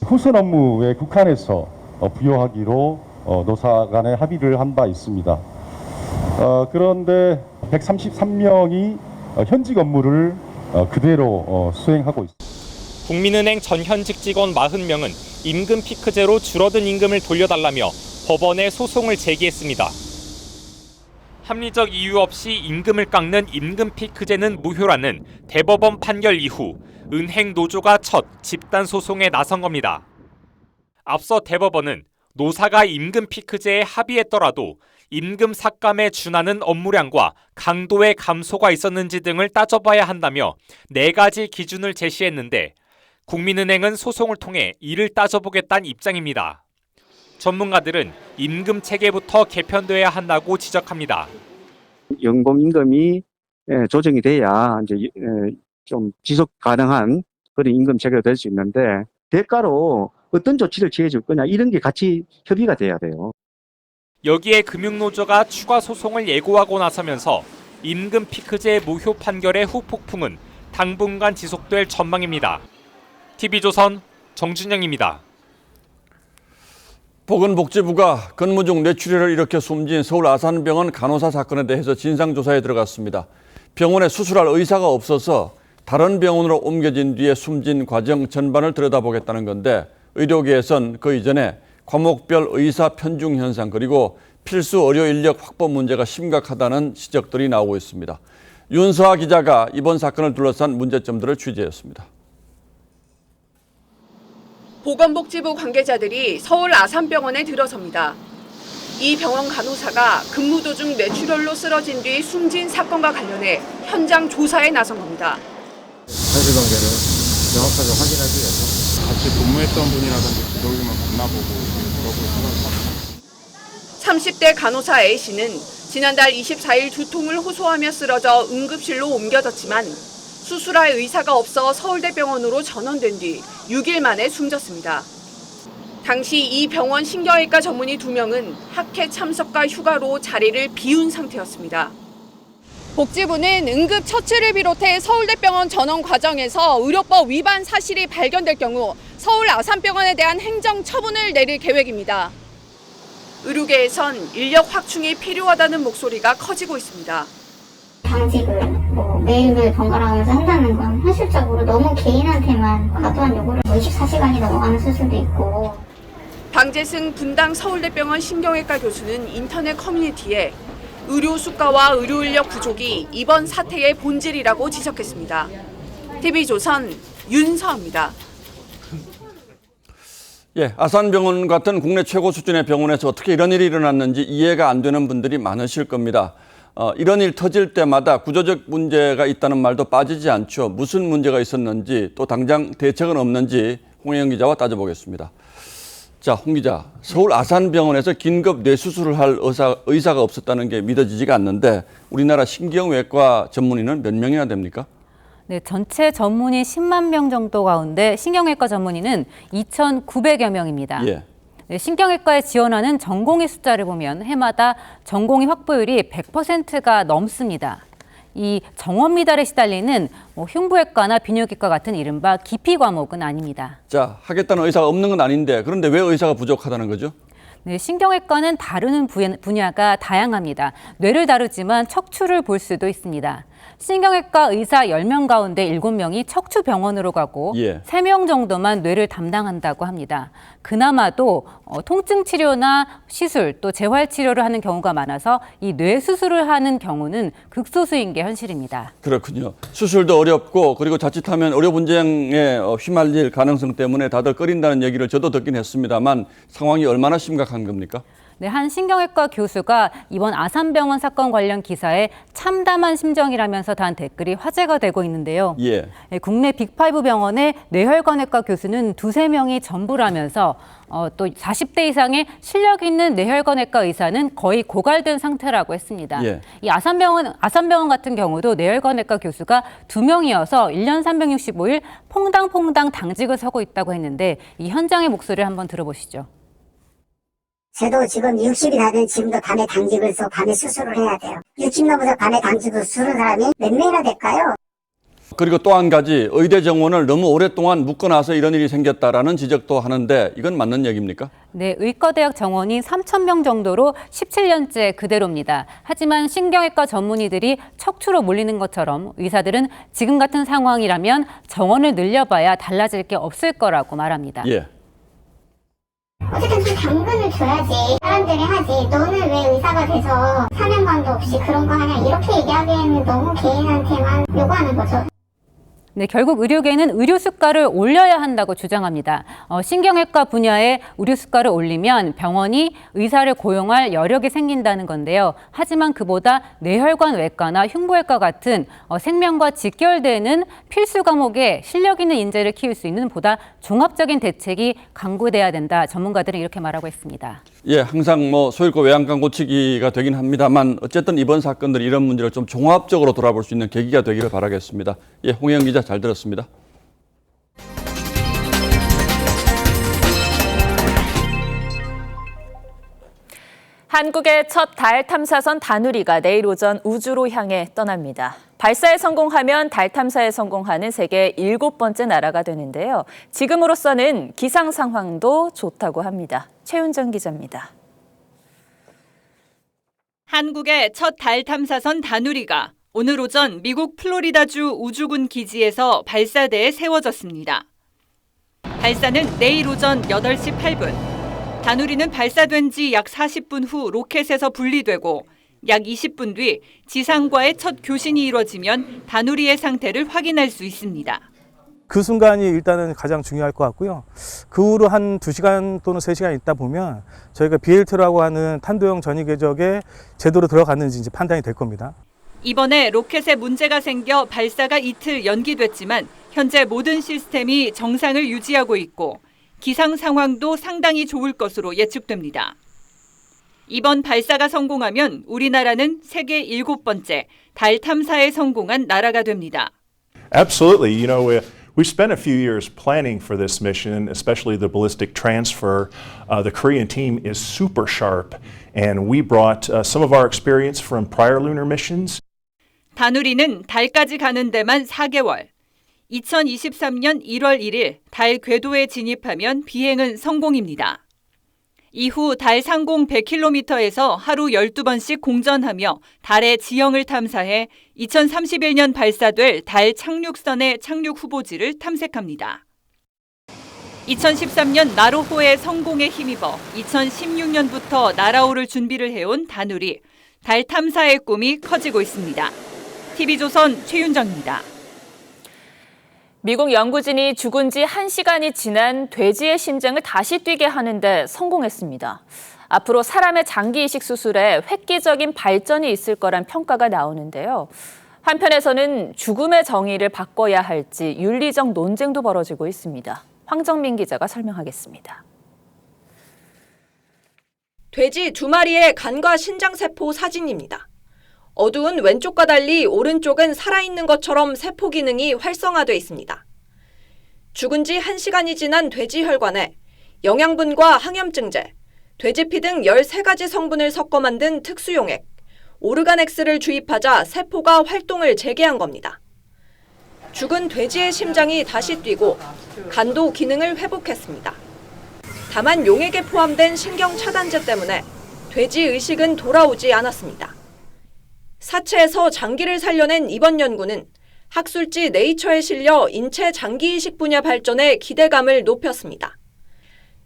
후순 업무에 국한해서 부여하기로 노사 간에 합의를 한 바 있습니다. 그런데 133명이 현직 업무를 그대로 수행하고 있습니다. 국민은행 전현직 직원 40명은 임금 피크제로 줄어든 임금을 돌려달라며 법원에 소송을 제기했습니다. 합리적 이유 없이 임금을 깎는 임금 피크제는 무효라는 대법원 판결 이후 은행 노조가 첫 집단 소송에 나선 겁니다. 앞서 대법원은 노사가 임금 피크제에 합의했더라도 임금 삭감에 준하는 업무량과 강도의 감소가 있었는지 등을 따져봐야 한다며 4가지 기준을 제시했는데 국민은행은 소송을 통해 이를 따져보겠다는 입장입니다. 전문가들은 임금 체계부터 개편돼야 한다고 지적합니다. 연공 임금이 조정이 돼야 이제 좀 지속 가능한 그런 임금 체계가 될 수 있는데 대가로 어떤 조치를 취해줄 거냐 이런 게 같이 협의가 돼야 돼요. 여기에 금융노조가 추가 소송을 예고하고 나서면서 임금 피크제 무효 판결의 후폭풍은 당분간 지속될 전망입니다. TV조선 정준영입니다. 보건복지부가 근무 중 뇌출혈을 일으켜 숨진 서울 아산병원 간호사 사건에 대해서 진상조사에 들어갔습니다. 병원에 수술할 의사가 없어서 다른 병원으로 옮겨진 뒤에 숨진 과정 전반을 들여다보겠다는 건데, 의료계에선 그 이전에 과목별 의사 편중 현상 그리고 필수 의료 인력 확보 문제가 심각하다는 지적들이 나오고 있습니다. 윤서아 기자가 이번 사건을 둘러싼 문제점들을 취재했습니다. 보건복지부 관계자들이 서울 아산병원에 들어섭니다. 이 병원 간호사가 근무 도중 뇌출혈로 쓰러진 뒤 숨진 사건과 관련해 현장 조사에 나선 겁니다. 사실관계를 명확하게 확인하기 위해서 같이 근무했던 분이라든지 기록이면 만나보고 물어볼 생각입니다. 30대 간호사 A씨는 지난달 24일 두통을 호소하며 쓰러져 응급실로 옮겨졌지만 수술할 의사가 없어 서울대병원으로 전원된 뒤 6일 만에 숨졌습니다. 당시 이 병원 신경외과 전문의 2명은 학회 참석과 휴가로 자리를 비운 상태였습니다. 복지부는 응급 처치를 비롯해 서울대병원 전원 과정에서 의료법 위반 사실이 발견될 경우 서울 아산병원에 대한 행정 처분을 내릴 계획입니다. 의료계에선 인력 확충이 필요하다는 목소리가 커지고 있습니다. 당직을 매일매일 번갈아가면서 한다는 건 현실적으로 너무 개인한테만 과도한 요구를 24시간이 넘어가는 수술도 있고. 방재승 분당 서울대병원 신경외과 교수는 인터넷 커뮤니티에 의료 수가와 의료 인력 부족이 이번 사태의 본질이라고 지적했습니다. TV조선 윤서아입니다. 아산병원 같은 국내 최고 수준의 병원에서 어떻게 이런 일이 일어났는지 이해가 안 되는 분들이 많으실 겁니다. 이런 일 터질 때마다 구조적 문제가 있다는 말도 빠지지 않죠. 무슨 문제가 있었는지 또 당장 대책은 없는지 홍혜영 기자와 따져보겠습니다. 자, 홍 기자, 서울 아산병원에서 긴급 뇌수술을 할 의사가 없었다는 게 믿어지지가 않는데 우리나라 신경외과 전문의는 몇 명이나 됩니까? 네, 전체 전문의 10만 명 정도 가운데 신경외과 전문의는 2,900여 명입니다. 예. 네, 신경외과에 지원하는 전공의 숫자를 보면 해마다 전공의 확보율이 100%가 넘습니다. 이 정원 미달에 시달리는 흉부외과나 비뇨기과 같은 이른바 기피 과목은 아닙니다. 자, 하겠다는 의사가 없는 건 아닌데 그런데 왜 의사가 부족하다는 거죠? 네, 신경외과는 다루는 분야가 다양합니다. 뇌를 다루지만 척추를 볼 수도 있습니다. 신경외과 의사 10명 가운데 7명이 척추병원으로 가고 3명 정도만 뇌를 담당한다고 합니다. 그나마도 통증 치료나 시술 또 재활 치료를 하는 경우가 많아서 이 뇌 수술을 하는 경우는 극소수인 게 현실입니다. 그렇군요. 수술도 어렵고 그리고 자칫하면 의료 분쟁에 휘말릴 가능성 때문에 다들 꺼린다는 얘기를 저도 듣긴 했습니다만 상황이 얼마나 심각한 겁니까? 네, 한 신경외과 교수가 이번 아산병원 사건 관련 기사에 참담한 심정이라면서 단 댓글이 화제가 되고 있는데요. 예. 국내 빅5 병원의 뇌혈관외과 교수는 2-3명이 전부라면서 또 40대 이상의 실력 있는 뇌혈관외과 의사는 거의 고갈된 상태라고 했습니다. 예. 이 아산병원 같은 경우도 뇌혈관외과 교수가 2명이어서 1년 365일 퐁당퐁당 당직을 서고 있다고 했는데 이 현장의 목소리를 한번 들어보시죠. 저도 지금 60이 다 된 지금도 밤에 당직을 써 밤에 수술을 해야 돼요. 60 넘어서 밤에 당직을 수술한 사람이 몇 명이나 될까요? 그리고 또 한 가지 의대 정원을 너무 오랫동안 묶어놔서 이런 일이 생겼다라는 지적도 하는데 이건 맞는 얘기입니까? 네, 의과대학 정원이 3,000명 정도로 17년째 그대로입니다. 하지만 신경외과 전문의들이 척추로 몰리는 것처럼 의사들은 지금 같은 상황이라면 정원을 늘려봐야 달라질 게 없을 거라고 말합니다. 예. 어쨌든 좀 당근을 줘야지 사람들이 하지. 너는 왜 의사가 돼서 사명감도 없이 그런 거 하냐 이렇게 얘기하기에는 너무 개인한테만 요구하는 거죠. 네, 결국 의료계는 의료 수가를 올려야 한다고 주장합니다. 신경외과 분야에 의료 수가를 올리면 병원이 의사를 고용할 여력이 생긴다는 건데요. 하지만 그보다 뇌혈관 외과나 흉부외과 같은 생명과 직결되는 필수 과목에 실력 있는 인재를 키울 수 있는 보다 종합적인 대책이 강구돼야 된다. 전문가들은 이렇게 말하고 있습니다. 예, 항상 소일고 외양간 고치기가 되긴 합니다만 어쨌든 이번 사건들이 이런 문제를 좀 종합적으로 돌아볼 수 있는 계기가 되기를 바라겠습니다. 예, 홍혜영 기자 잘 들었습니다. 한국의 첫 달 탐사선 다누리가 내일 오전 우주로 향해 떠납니다. 발사에 성공하면 달 탐사에 성공하는 세계 7번째 나라가 되는데요. 지금으로서는 기상 상황도 좋다고 합니다. 최윤정 기자입니다. 한국의 첫 달 탐사선 다누리가 오늘 오전 미국 플로리다주 우주군 기지에서 발사대에 세워졌습니다. 발사는 내일 오전 8시 8분. 다누리는 발사된 지 약 40분 후 로켓에서 분리되고 약 20분 뒤 지상과의 첫 교신이 이뤄지면 다누리의 상태를 확인할 수 있습니다. 그 순간이 일단은 가장 중요할 것 같고요. 그 후로 한 2시간 또는 3시간 있다 보면 저희가 BLT라고 하는 탄도형 전위 궤적에 제대로 들어갔는지 이제 판단이 될 겁니다. 이번에 로켓에 문제가 생겨 발사가 이틀 연기됐지만 현재 모든 시스템이 정상을 유지하고 있고 기상 상황도 상당히 좋을 것으로 예측됩니다. 이번 발사가 성공하면 우리나라는 세계 7번째 달 탐사에 성공한 나라가 됩니다. Absolutely. You know, we spent a few years planning for this mission, especially the ballistic transfer. The Korean team is super sharp, and we brought some of our experience from prior lunar missions. 다누리는 달까지 가는 데만 4개월. 2023년 1월 1일 달 궤도에 진입하면 비행은 성공입니다. 이후 달 상공 100km에서 하루 12번씩 공전하며 달의 지형을 탐사해 2031년 발사될 달 착륙선의 착륙 후보지를 탐색합니다. 2013년 나로호의 성공에 힘입어 2016년부터 날아오를 준비를 해온 다누리. 달 탐사의 꿈이 커지고 있습니다. TV조선 최윤정입니다. 미국 연구진이 죽은 지 1시간이 지난 돼지의 심장을 다시 뛰게 하는데 성공했습니다. 앞으로 사람의 장기 이식 수술에 획기적인 발전이 있을 거란 평가가 나오는데요. 한편에서는 죽음의 정의를 바꿔야 할지 윤리적 논쟁도 벌어지고 있습니다. 황정민 기자가 설명하겠습니다. 돼지 2마리의 간과 신장세포 사진입니다. 어두운 왼쪽과 달리 오른쪽은 살아있는 것처럼 세포 기능이 활성화돼 있습니다. 죽은 지 1시간이 지난 돼지 혈관에 영양분과 항염증제, 돼지피 등 13가지 성분을 섞어 만든 특수용액, 오르간엑스를 주입하자 세포가 활동을 재개한 겁니다. 죽은 돼지의 심장이 다시 뛰고 간도 기능을 회복했습니다. 다만 용액에 포함된 신경 차단제 때문에 돼지 의식은 돌아오지 않았습니다. 사체에서 장기를 살려낸 이번 연구는 학술지 네이처에 실려 인체 장기 이식 분야 발전에 기대감을 높였습니다.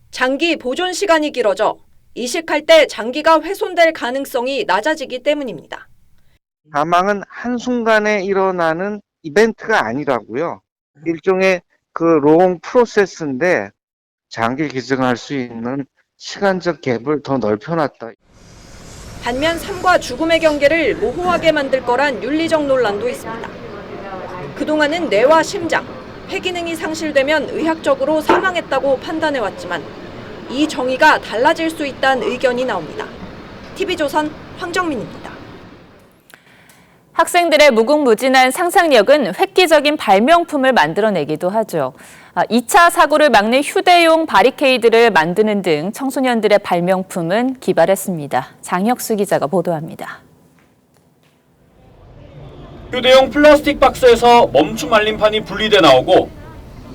장기 보존 시간이 길어져 이식할 때 장기가 훼손될 가능성이 낮아지기 때문입니다. 사망은 한순간에 일어나는 이벤트가 아니라고요. 일종의 그 롱 프로세스인데 장기 기증할 수 있는 시간적 갭을 더 넓혀놨다. 반면 삶과 죽음의 경계를 모호하게 만들 거란 윤리적 논란도 있습니다. 그동안은 뇌와 심장, 폐 기능이 상실되면 의학적으로 사망했다고 판단해왔지만 이 정의가 달라질 수 있다는 의견이 나옵니다. TV조선 황정민입니다. 학생들의 무궁무진한 상상력은 획기적인 발명품을 만들어내기도 하죠. 2차 사고를 막는 휴대용 바리케이드를 만드는 등 청소년들의 발명품은 기발했습니다. 장혁수 기자가 보도합니다. 휴대용 플라스틱 박스에서 멈춤 알림판이 분리돼 나오고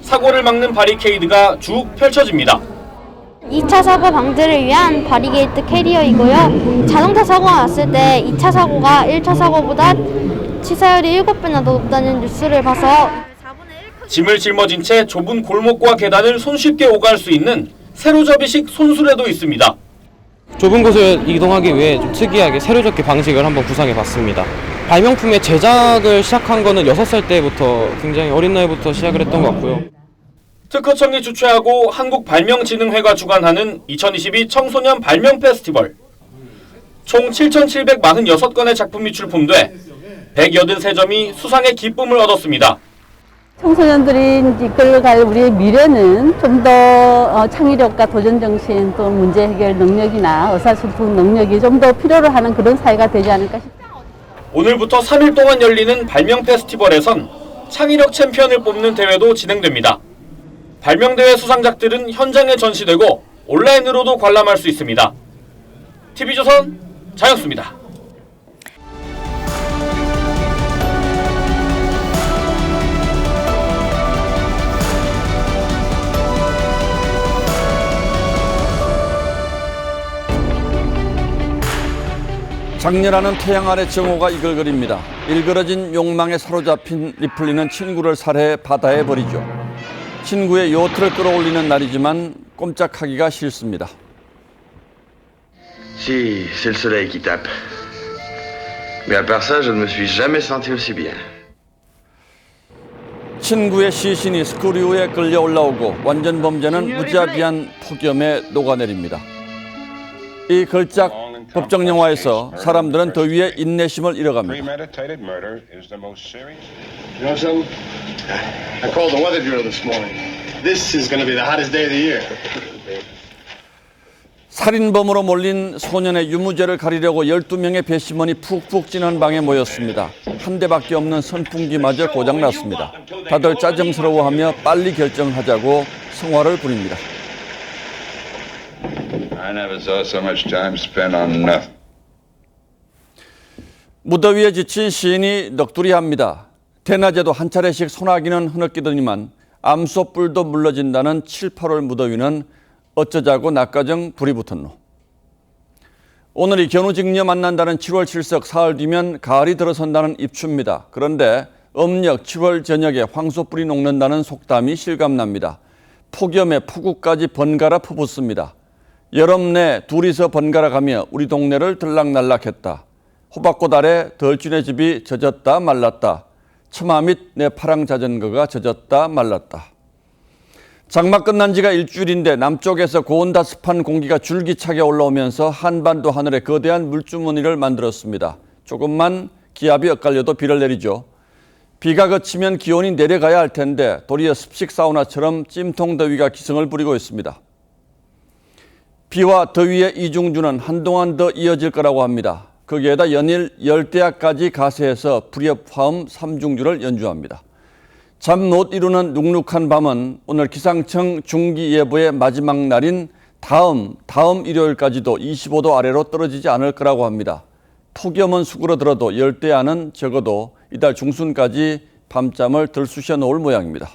사고를 막는 바리케이드가 쭉 펼쳐집니다. 2차 사고 방지를 위한 바리게이트 캐리어이고요. 자동차 사고가 났을 때 2차 사고가 1차 사고보다 치사율이 7배나 더 높다는 뉴스를 봐서 짐을 짊어진 채 좁은 골목과 계단을 손쉽게 오갈 수 있는 세로접이식 손수레도 있습니다. 좁은 곳을 이동하기 위해 좀 특이하게 세로접기 방식을 한번 구상해봤습니다. 발명품의 제작을 시작한 거는 6살 때부터 굉장히 어린 나이부터 시작을 했던 것 같고요. 특허청이 주최하고 한국발명진흥회가 주관하는 2022 청소년 발명 페스티벌. 총 7,746건의 작품이 출품돼 183점이 수상의 기쁨을 얻었습니다. 청소년들이 이끌어갈 우리의 미래는 좀 더 창의력과 도전정신 또 문제 해결 능력이나 의사소통 능력이 좀 더 필요로 하는 그런 사회가 되지 않을까 싶습니다. 오늘부터 3일 동안 열리는 발명 페스티벌에선 창의력 챔피언을 뽑는 대회도 진행됩니다. 발명대회 수상작들은 현장에 전시되고 온라인으로도 관람할 수 있습니다. TV조선 장혁수입니다. 장렬하는 태양 아래 정오가 이글거립니다. 일그러진 욕망에 사로잡힌 리플리는 친구를 살해해 바다에 버리죠. 친구의 요트를 끌어올리는 날이지만 꼼짝하기가 싫습니다. Si, c'est le soleil qui tape. Mais à part ça, je ne me suis jamais senti aussi bien. 친구의 시신이 스크류에 끌려 올라오고 완전 범죄는 무자비한 폭염에 녹아내립니다. 이 걸작 법정 영화에서 사람들은 더위에 인내심을 잃어갑니다. Premeditated murder is the most serious. You know something? I called the weather bureau this morning. This is going to be the hottest day of the year. 살인범으로 몰린 소년의 유무죄를 가리려고 12명의 배심원이 푹푹 찌는 방에 모였습니다. 한 대밖에 없는 선풍기마저 고장났습니다. 다들 짜증스러워하며 빨리 결정하자고 성화를 부립니다. I never saw so much time spent on nothing. 무더위에 지친 시인이 넋두리합니다. 대낮에도 한 차례씩 소나기는 흐느끼더니만 암소뿔도 물러진다는 7, 8월 무더위는 어쩌자고 낮가정 불이 붙었노. 오늘이 견우직녀 만난다는 7월 칠석, 사흘 뒤면 가을이 들어선다는 입추입니다. 그런데 음력 7월 저녁에 황소뿔이 녹는다는 속담이 실감납니다. 폭염에 폭우까지 번갈아 퍼붓습니다. 여름 내 둘이서 번갈아 가며 우리 동네를 들락날락했다. 호박꽃 아래 덜쥐네 집이 젖었다 말랐다. 처마 밑 내 파랑 자전거가 젖었다 말랐다. 장마 끝난 지가 일주일인데 남쪽에서 고온다습한 공기가 줄기차게 올라오면서 한반도 하늘에 거대한 물주머니를 만들었습니다. 조금만 기압이 엇갈려도 비를 내리죠. 비가 그치면 기온이 내려가야 할 텐데 도리어 습식 사우나처럼 찜통 더위가 기승을 부리고 있습니다. 비와 더위의 이중주는 한동안 더 이어질 거라고 합니다. 거기에다 연일 열대야까지 가세해서 불협 화음 삼중주를 연주합니다. 잠 못 이루는 눅눅한 밤은 오늘 기상청 중기예보의 마지막 날인 다음 일요일까지도 25도 아래로 떨어지지 않을 거라고 합니다. 폭염은 수그러들어도 열대야는 적어도 이달 중순까지 밤잠을 덜 쑤셔 놓을 모양입니다.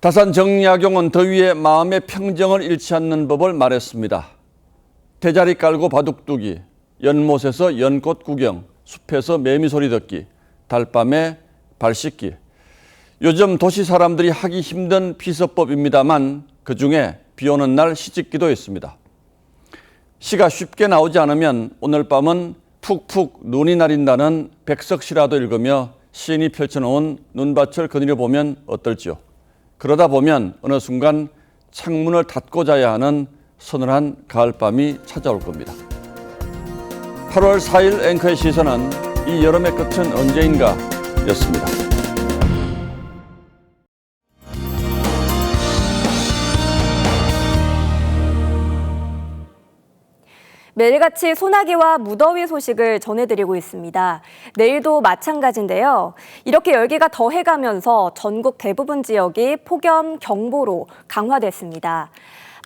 다산 정약용은 더위에 마음의 평정을 잃지 않는 법을 말했습니다. 대자리 깔고 바둑두기, 연못에서 연꽃 구경, 숲에서 매미 소리 듣기, 달밤에 발 씻기. 요즘 도시 사람들이 하기 힘든 비서법입니다만 그중에 비 오는 날 시집기도 있습니다. 시가 쉽게 나오지 않으면 오늘 밤은 푹푹 눈이 내린다는 백석시라도 읽으며 시인이 펼쳐놓은 눈밭을 거닐어 보면 어떨지요. 그러다 보면 어느 순간 창문을 닫고 자야 하는 서늘한 가을밤이 찾아올 겁니다. 8월 4일 앵커의 시선은 이 여름의 끝은 언제인가 였습니다. 매일같이 소나기와 무더위 소식을 전해드리고 있습니다. 내일도 마찬가지인데요. 이렇게 열기가 더해가면서 전국 대부분 지역이 폭염 경보로 강화됐습니다.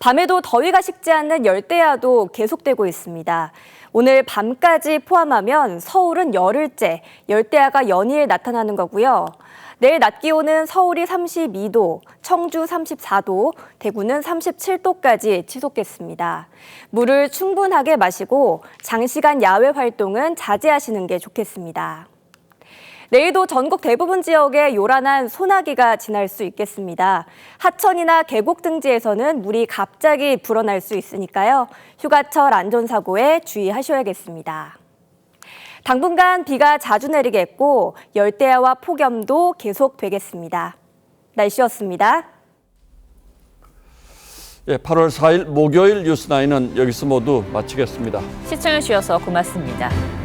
밤에도 더위가 식지 않는 열대야도 계속되고 있습니다. 오늘 밤까지 포함하면 서울은 열흘째 열대야가 연이에 나타나는 거고요. 내일 낮 기온은 서울이 32도, 청주 34도, 대구는 37도까지 치솟겠습니다. 물을 충분하게 마시고 장시간 야외 활동은 자제하시는 게 좋겠습니다. 내일도 전국 대부분 지역에 요란한 소나기가 지날 수 있겠습니다. 하천이나 계곡 등지에서는 물이 갑자기 불어날 수 있으니까요. 휴가철 안전사고에 주의하셔야겠습니다. 당분간 비가 자주 내리겠고 열대야와 폭염도 계속되겠습니다. 날씨였습니다. 8월 4일 목요일 뉴스9은 여기서 모두 마치겠습니다. 시청해주셔서 고맙습니다.